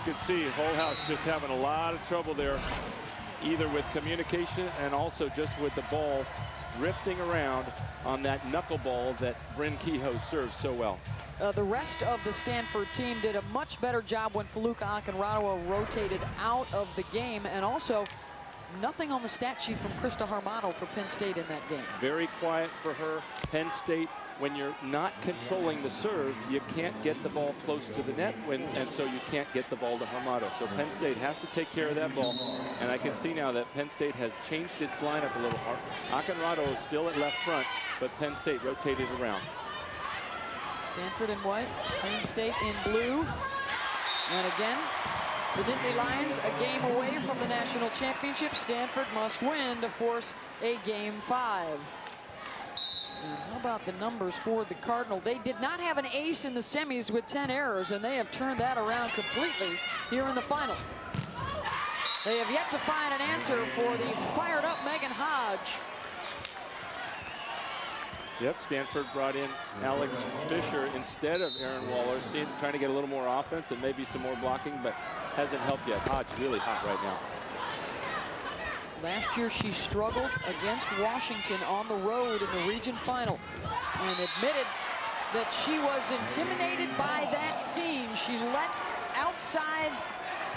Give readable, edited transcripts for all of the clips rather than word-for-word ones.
could see, whole house just having a lot of trouble there, either with communication and also just with the ball drifting around on that knuckleball that Bryn Kehoe serves so well. The rest of the Stanford team did a much better job when Feluca Akinradawa rotated out of the game, and also nothing on the stat sheet from Krista Harmato for Penn State in that game. Very quiet for her. Penn State, when you're not controlling the serve, you can't get the ball close to the net, and so you can't get the ball to Harmato. So Penn State has to take care of that ball, and I can see now that Penn State has changed its lineup a little. Akinradawa is still at left front, but Penn State rotated around. Stanford in white, Penn State in blue. And again, the Nittany Lions a game away from the national championship. Stanford must win to force a game 5. And how about the numbers for the Cardinal? They did not have an ace in the semis with 10 errors, and they have turned that around completely here in the final. They have yet to find an answer for the fired up Megan Hodge. Yep, Stanford brought in Alex Fisher instead of Aaron Waller, trying to get a little more offense and maybe some more blocking, but hasn't helped yet. Hodge really hot right now. Last year she struggled against Washington on the road in the region final and admitted that she was intimidated by that scene. She let outside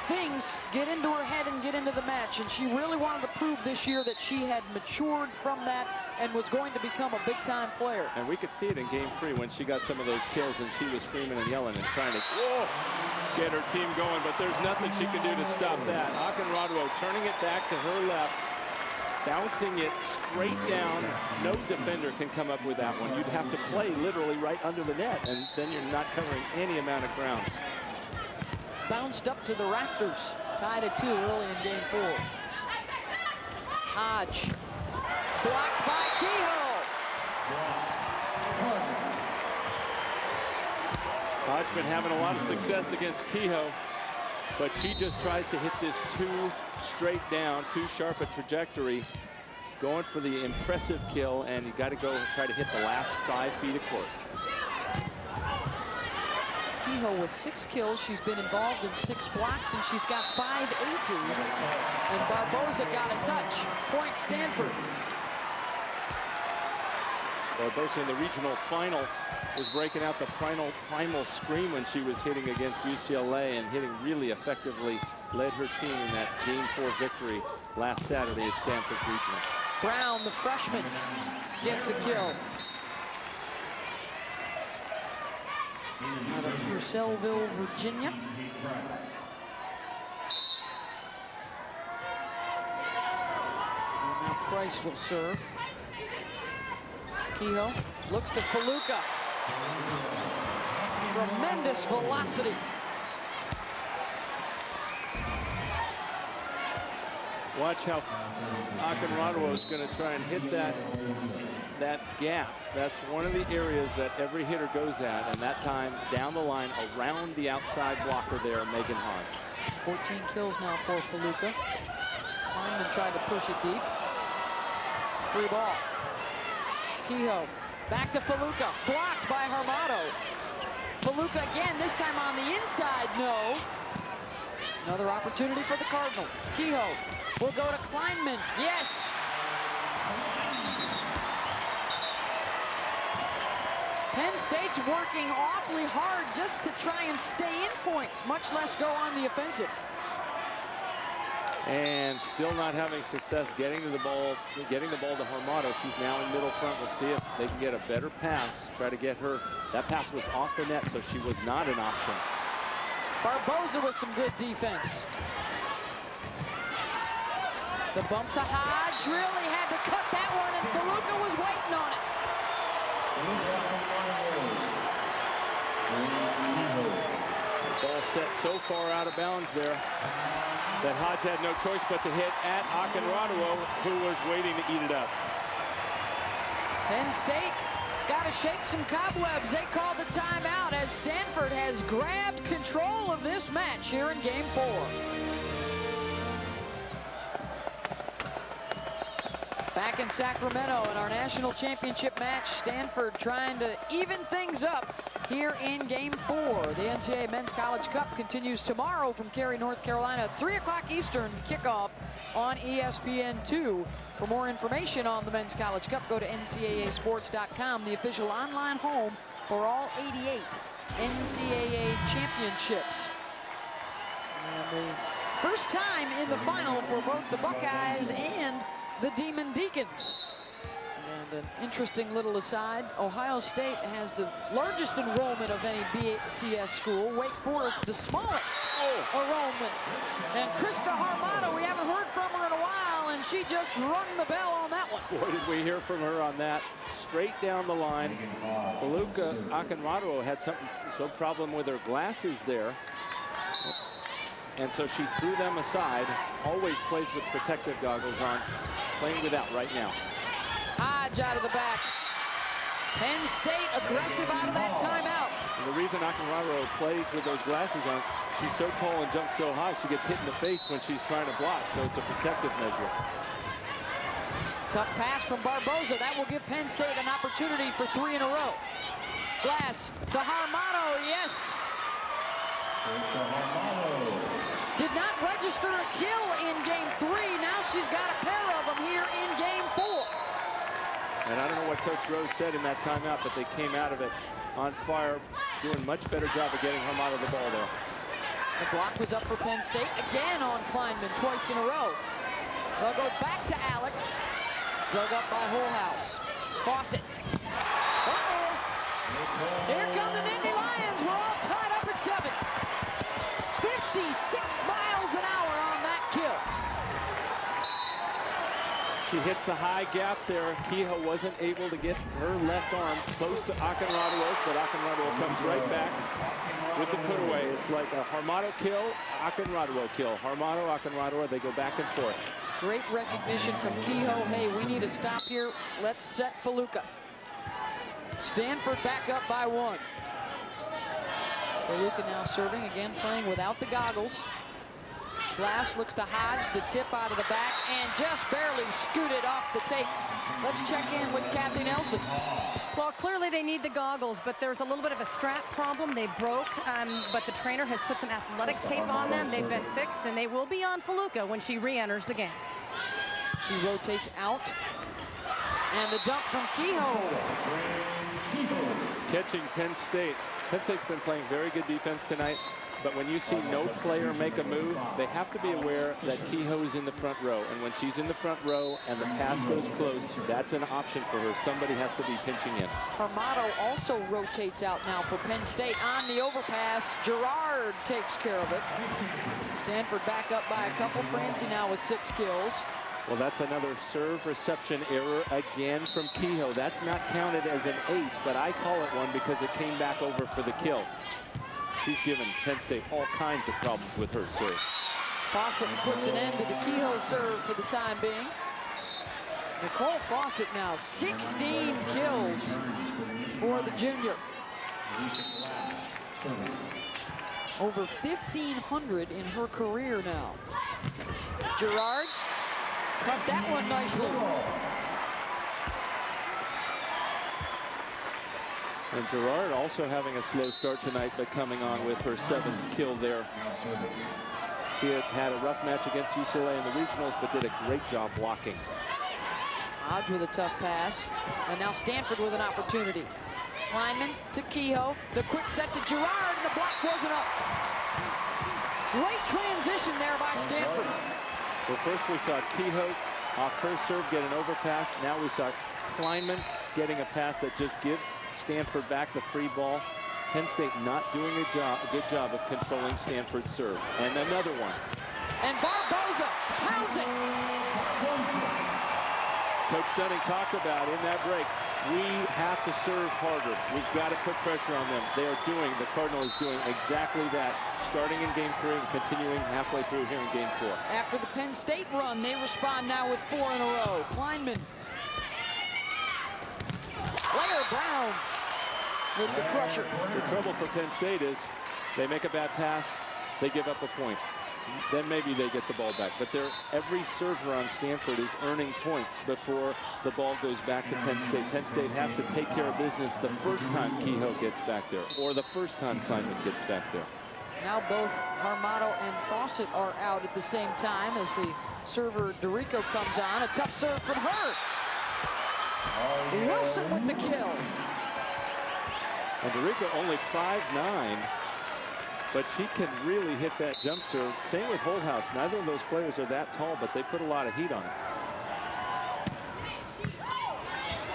things get into her head and get into the match, and she really wanted to prove this year that she had matured from that and was going to become a big-time player. And we could see it in game 3 when she got some of those kills and she was screaming and yelling and trying to get her team going, but there's nothing she can do to stop that. Akinradawa turning it back to her left, bouncing it straight down. No defender can come up with that one. You'd have to play literally right under the net, and then you're not covering any amount of ground. Bounced up to the rafters, tied at 2 early in game 4. Hodge, blocked by Kehoe. Hodge been having a lot of success against Kehoe, but she just tries to hit this too straight down, too sharp a trajectory, going for the impressive kill, and you got to go and try to hit the last 5 feet of court. Kehoe with 6 kills. She's been involved in 6 blocks, and she's got 5 aces. And Barboza got a touch. Point Stanford. Barboza in the regional final was breaking out the primal scream when she was hitting against UCLA, and hitting really effectively, led her team in that game 4 victory last Saturday at Stanford Regional. Brown, the freshman, gets a kill. Out of Purcellville, Virginia. And now Price will serve. Kehoe looks to Feluca. Tremendous velocity. Watch how Akinradawa is going to try and hit that gap. That's one of the areas that every hitter goes at, and that time down the line around the outside blocker there, Megan Hodge. 14 kills now for Feluca. Kleinman tried to push it deep. Free ball. Kehoe back to Feluca, blocked by Harmato. Feluca again, this time on the inside, no. Another opportunity for the Cardinal. Kehoe will go to Kleinman, yes. Penn State's working awfully hard just to try and stay in points, much less go on the offensive. And still not having success getting the ball to Harmato. She's now in middle front. We'll see if they can get a better pass. Try to get her. That pass was off the net, so she was not an option. Barboza with some good defense. The bump to Hodge, really had to cut that one, and Feluca was waiting on it. Ball set so far out of bounds there that Hodge had no choice but to hit at Akinradawa, who was waiting to eat it up. Penn State's got to shake some cobwebs. They call the timeout as Stanford has grabbed control of this match here in game 4. Back in Sacramento in our national championship match, Stanford trying to even things up here in Game 4. The NCAA Men's College Cup continues tomorrow from Cary, North Carolina, 3 o'clock Eastern kickoff on ESPN2. For more information on the Men's College Cup, go to ncaasports.com, the official online home for all 88 NCAA championships. And the first time in the final for both the Buckeyes and the Demon Deacons. And an interesting little aside, Ohio State has the largest enrollment of any BCS school. Wake Forest, the smallest enrollment. And Krista Harmado, we haven't heard from her in a while, and she just rung the bell on that one. Boy, did we hear from her on that. Straight down the line. Feluca Akinrado had some problem with her glasses there. And so she threw them aside. Always plays with protective goggles on. Playing without right now. Hodge out of the back. Penn State aggressive out of that timeout. And the reason Akinrado plays with those glasses on, she's so tall and jumps so high, she gets hit in the face when she's trying to block, so it's a protective measure. Tough pass from Barboza. That will give Penn State an opportunity for 3 in a row. Glass to Harmado, yes. Did not register a kill in Game 3. Now she's got a pair of them here in Game 4. And I don't know what Coach Rose said in that timeout, but they came out of it on fire, doing much better job of getting Harmado the ball there. The block was up for Penn State. Again on Kleinman, twice in a row. They'll go back to Alex. Dug up by Holhouse. Fawcett. Uh-oh. Here come the Nittany Lions. We're all tied up at 7. 56 miles an hour on that kill. She hits the high gap there. Kehoe wasn't able to get her left arm close to Akinrado's, but Akinrado comes right back with the put away. It's like a Harmado kill, Akinrado kill. Harmado, Akinrado, they go back and forth. Great recognition from Kehoe. Hey, we need to stop here. Let's set Feluca. Stanford back up by 1. Feluca now serving, again playing without the goggles. Glass looks to Hodge, the tip out of the back, and just barely scooted off the tape. Let's check in with Kathy Nelson. Well, clearly they need the goggles, but there's a little bit of a strap problem. They broke, but the trainer has put some athletic tape on them. They've been fixed, and they will be on Feluca when she re-enters the game. She rotates out, and the dump from Kehoe. Catching Penn State. Penn State's been playing very good defense tonight, but when you see no player make a move, they have to be aware that Kehoe is in the front row. And when she's in the front row and the pass goes close, that's an option for her. Somebody has to be pinching in. Harmado also rotates out now for Penn State on the overpass. Gerard takes care of it. Stanford back up by a couple. Francie now with 6 kills. Well, that's another serve reception error again from Kehoe. That's not counted as an ace, but I call it one because it came back over for the kill. She's given Penn State all kinds of problems with her serve. Fawcett puts an end to the Kehoe serve for the time being. Nicole Fawcett now 16 kills for the junior. Over 1,500 in her career now. Gerard cut that one nicely. And Gerard also having a slow start tonight, but coming on with her 7th kill there. She had a rough match against UCLA in the regionals, but did a great job blocking. Hodge with a tough pass. And now Stanford with an opportunity. Kleinman to Kehoe. The quick set to Gerard, and the block wasn't up. Great transition there by Stanford. Well, first we saw Kehoe off her serve get an overpass. Now we saw Kleinman getting a pass that just gives Stanford back the free ball. Penn State not doing a good job of controlling Stanford's serve. And another one. And Barboza pounds it. Coach Dunning talked about in that break, we have to serve harder. We've got to put pressure on them. They are doing, the Cardinal is doing exactly that, starting in Game 3 and continuing halfway through here in Game 4. After the Penn State run, they respond now with 4 in a row. Kleinman. Blair Brown with the crusher. The trouble for Penn State is they make a bad pass, they give up a point. then maybe they get the ball back. But every server on Stanford is earning points before the ball goes back to Penn State. Penn State has to take care of business the first time Kehoe gets back there, or the first time Kleinman gets back there. Now both Armato and Fawcett are out at the same time as the server Dorico comes on. A tough serve from her. Wilson with the kill. And Dorico only 5'9", but she can really hit that jump serve. Same with Holthouse. Neither of those players are that tall, but they put a lot of heat on it.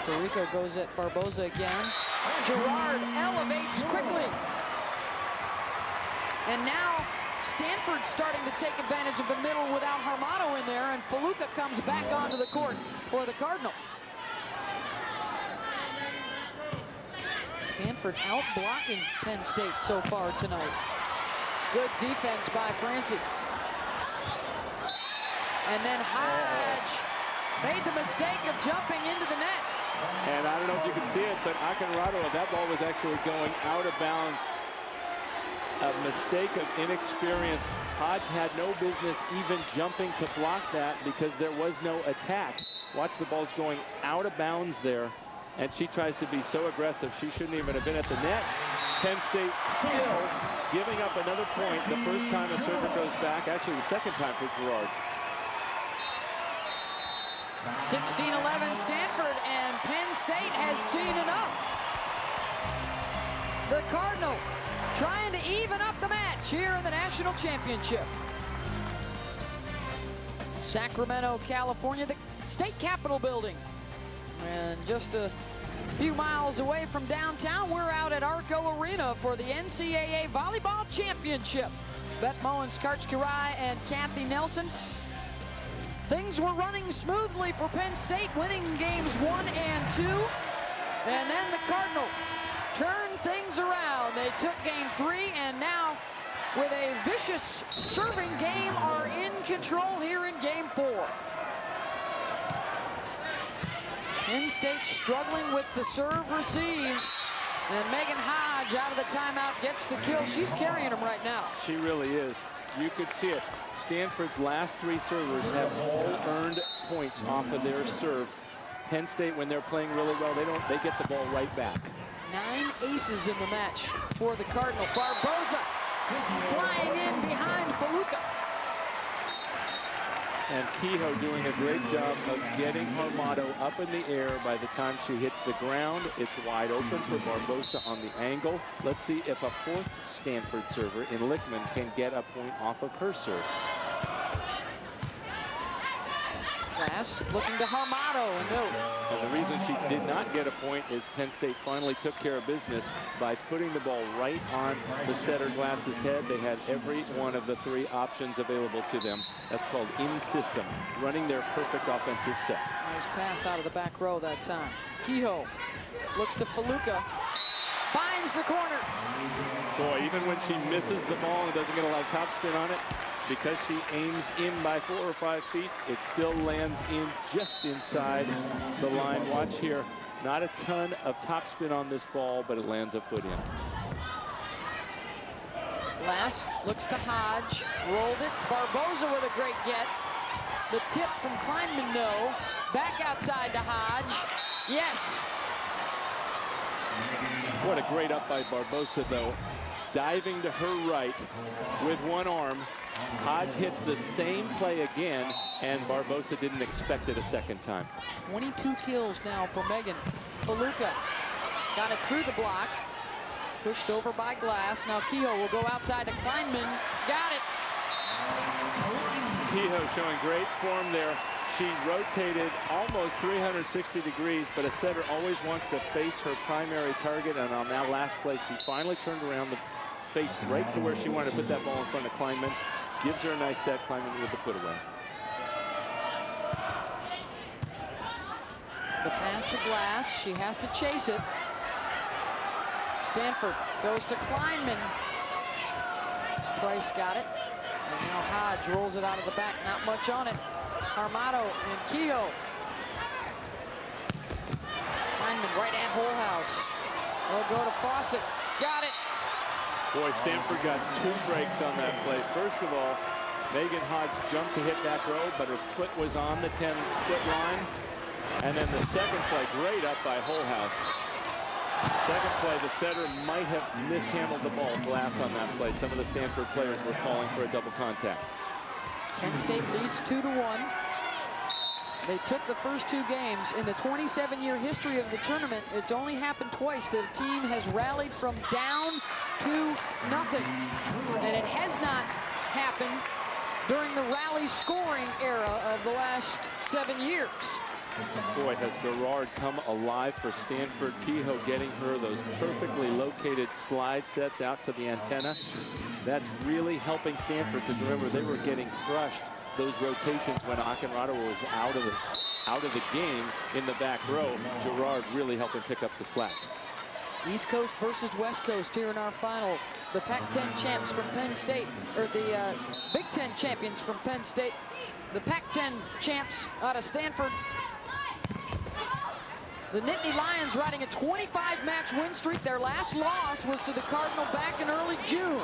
Dorico goes at Barboza again. Gerard elevates quickly. And now Stanford starting to take advantage of the middle without Armato in there, and Feluca comes back onto the court for the Cardinal. Stanford out blocking Penn State so far tonight. Good defense by Francie. And then Hodge made the mistake of jumping into the net. And I don't know if you can see it, but Akinrado, that ball was actually going out of bounds. A mistake of inexperience. Hodge had no business even jumping to block that because there was no attack. Watch, the ball's going out of bounds there. And she tries to be so aggressive, she shouldn't even have been at the net. Penn State still giving up another point the first time a server goes back. Actually, the second time for Gerard. 16-11 Stanford, and Penn State has seen enough. The Cardinal trying to even up the match here in the national championship. Sacramento, California, the state capitol building. And just a few miles away from downtown, we're out at Arco Arena for the NCAA Volleyball Championship. Beth Mowens, Karch Kirai, and Kathy Nelson. Things were running smoothly for Penn State, winning games 1 and 2. And then the Cardinal turned things around. They took game 3, and now with a vicious serving game are in control here in game 4. Penn State struggling with the serve receive, and Megan Hodge out of the timeout gets the kill. She's carrying them right now. She really is. You could see it. Stanford's last 3 servers have all earned points off of their serve. Penn State, when they're playing really well, they get the ball right back. 9 aces in the match for the Cardinal. Barboza flying in behind Feluca. And Kehoe doing a great job of getting Armato up in the air. By the time she hits the ground, it's wide open for Barboza on the angle. Let's see if a 4th Stanford server in Lickman can get a point off of her serve. Glass looking to Armato. No. And the reason she did not get a point is Penn State finally took care of business by putting the ball right on the setter Glass's head. They had every one of the 3 options available to them. That's called in system, running their perfect offensive set. Nice pass out of the back row that time. Kehoe looks to Feluca, finds the corner. Boy, even when she misses the ball and doesn't get a lot of topspin on it, because she aims in by 4 or 5 feet, it still lands in just inside the line. Watch here, not a ton of topspin on this ball, but it lands a foot in. Glass looks to Hodge, rolled it. Barboza with a great get. The tip from Kleinman, no. Back outside to Hodge. Yes. What a great up by Barboza, though. Diving to her right with one arm. Hodge hits the same play again, and Barboza didn't expect it a second time. 22 kills now for Megan. Feluca got it through the block. Pushed over by Glass. Now Kehoe will go outside to Kleinman. Got it. Kehoe showing great form there. She rotated almost 360 degrees, but a setter always wants to face her primary target, and on that last play, she finally turned around the face right to where she wanted to put that ball in front of Kleinman. Gives her a nice set. Kleinman with the put away. The pass to Glass. She has to chase it. Stanford goes to Kleinman. Price got it. And now Hodge rolls it out of the back. Not much on it. Armato and Kehoe. Kleinman right at Holthouse. They'll go to Fawcett. Got it. Boy, Stanford got 2 breaks on that play. First of all, Megan Hodge jumped to hit back row, but her foot was on the 10-foot line. And then the second play, great up by Holthouse. Second play, the setter might have mishandled the ball, glass on that play. Some of the Stanford players were calling for a double contact. Penn State leads 2-1. They took the first 2 games. In the 27-year history of the tournament, it's only happened twice that a team has rallied from down to nothing. And it has not happened during the rally scoring era of the last 7 years. Boy, has Gerard come alive for Stanford. Kehoe getting her those perfectly located slide sets out to the antenna. That's really helping Stanford, because remember, they were getting crushed those rotations when Akinrado was out of the game in the back row. Gerard really helping pick up the slack. East Coast versus West Coast here in our final. The Pac-10 champs from Penn State, or the Big Ten champions from Penn State. The Pac-10 champs out of Stanford. The Nittany Lions riding a 25-match win streak. Their last loss was to the Cardinal back in early June.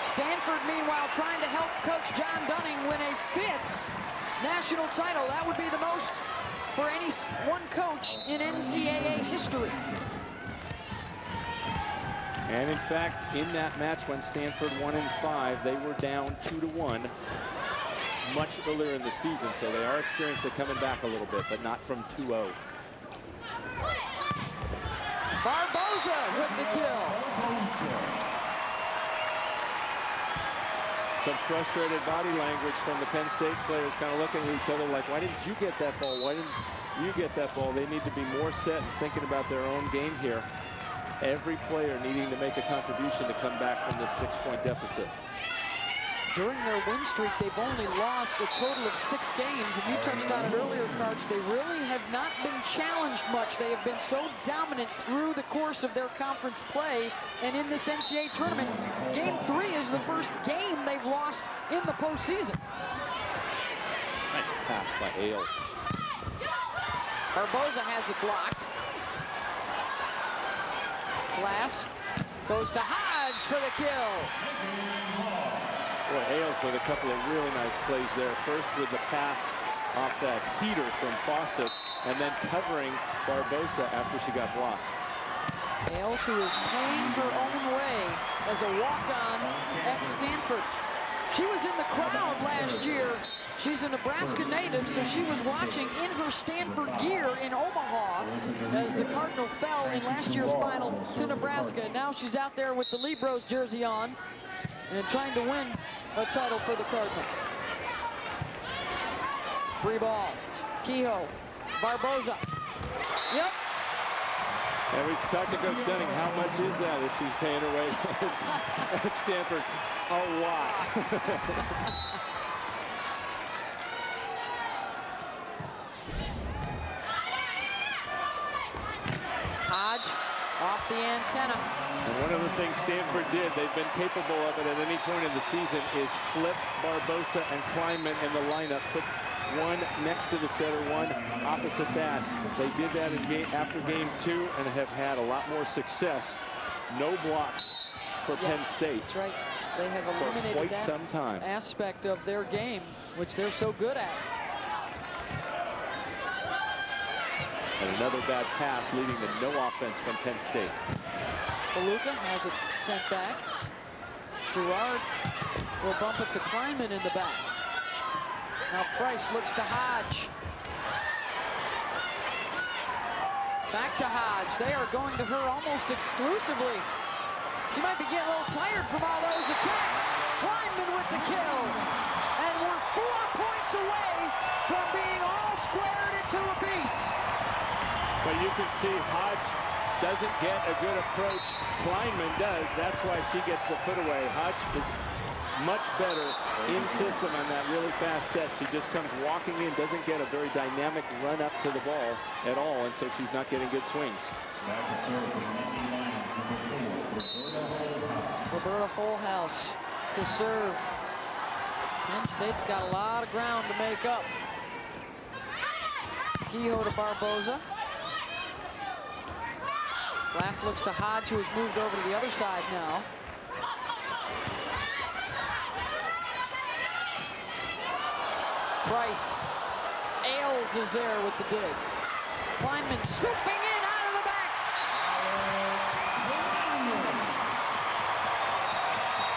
Stanford, meanwhile, trying to help Coach John Dunning win a 5th national title. That would be the most for any one coach in NCAA history. And in fact, in that match when Stanford won in 5, they were down 2-1 much earlier in the season, so they are experienced at coming back a little bit, but not from 2-0. Barboza with the kill. Some frustrated body language from the Penn State players, kind of looking at each other like, why didn't you get that ball? Why didn't you get that ball? They need to be more set and thinking about their own game here. Every player needing to make a contribution to come back from this 6-point deficit. During their win streak, they've only lost a total of 6 games, and you touched on it earlier, Karch. They really have not been challenged much. They have been so dominant through the course of their conference play, and in this NCAA tournament, Game 3 is the first game they've lost in the postseason. Nice pass by Ailes. Barboza has it blocked. Glass goes to Hodge for the kill. Boy, Ailes with a couple of really nice plays there. First with the pass off that heater from Fawcett, and then covering Barboza after she got blocked. Ailes, who is playing her own way as a walk-on at Stanford. She was in the crowd last year. She's a Nebraska native, so she was watching in her Stanford gear in Omaha as the Cardinal fell in last year's final to Nebraska. Now she's out there with the Libros jersey on and trying to win a title for the Cardinal. Free ball. Kehoe. Barboza. Yep. And we talked to Coach Dunning, how much is that she's paying her way at Stanford? A lot. Hodge off the antenna. And one of the things Stanford did, they've been capable of it at any point in the season, is flip Barboza and Kleinman in the lineup. Put one next to the setter, one opposite that. They did that in after game 2 and have had a lot more success. No blocks for Penn State. That's right. They have eliminated for quite that some time. Aspect of their game, which they're so good at. And another bad pass leading to no offense from Penn State. Faluka has it sent back. Gerard will bump it to Kleinman in the back. Now Price looks to Hodge. Back to Hodge. They are going to her almost exclusively. She might be getting a little tired from all those attacks. Kleinman with the kill. And we're 4 points away from being all squared into a piece. But you can see Hodge doesn't get a good approach. Kleinman does. That's why she gets the put away. Hodge is much better in system on that really fast set. She just comes walking in, doesn't get a very dynamic run up to the ball at all, and so she's not getting good swings. Roberta Holthouse to serve. Penn State's got a lot of ground to make up. Kehoe to Barboza. Glass looks to Hodge, who has moved over to the other side now. Price. Ailes is there with the dig. Kleinman swooping in out of the back.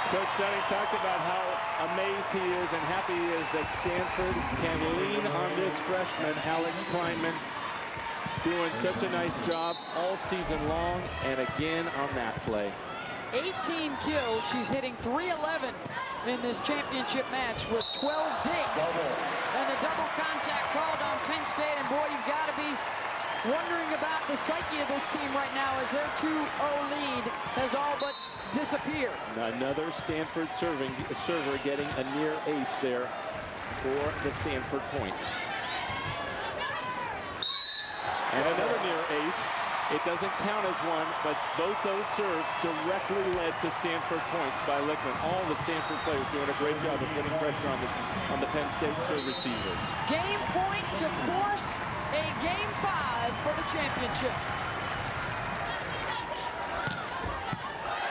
Coach Dunning talked about how amazed he is and happy he is that Stanford can lean on this freshman, Alex Kleinman, doing such a nice job all season long and again on that play. 18 kills. She's hitting .311 in this championship match with 12 digs. And a double contact called on Penn State. And boy, you've got to be wondering about the psyche of this team right now as their 2-0 lead has all but disappeared. Another Stanford server getting a near ace there for the Stanford point. And another near ace. It doesn't count as one, but both those serves directly led to Stanford points by Lickman. All the Stanford players doing a great job of putting pressure on the Penn State serve receivers. Game point to force a game 5 for the championship.